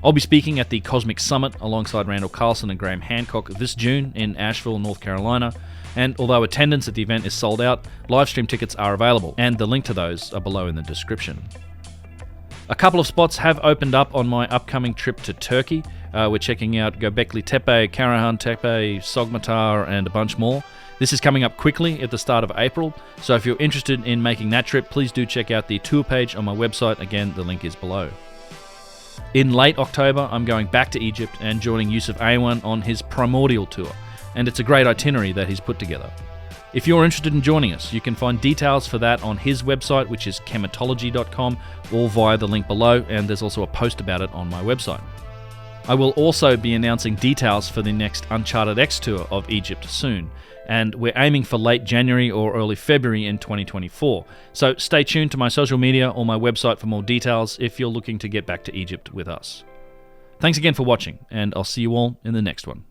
I'll be speaking at the Cosmic Summit alongside Randall Carlson and Graham Hancock this June in Asheville, North Carolina, and although attendance at the event is sold out, livestream tickets are available, and the link to those are below in the description. A couple of spots have opened up on my upcoming trip to Turkey. We're checking out Göbekli Tepe, Karahan Tepe, Sogmatar, and a bunch more. This is coming up quickly at the start of April, so if you're interested in making that trip, please do check out the tour page on my website. Again, the link is below. In late October, I'm going back to Egypt and joining Yusuf Aywan on his Primordial tour, and it's a great itinerary that he's put together. If you're interested in joining us, you can find details for that on his website, which is chematology.com, or via the link below, and there's also a post about it on my website. I will also be announcing details for the next Uncharted X tour of Egypt soon, and we're aiming for late January or early February in 2024. So stay tuned to my social media or my website for more details if you're looking to get back to Egypt with us. Thanks again for watching, and I'll see you all in the next one.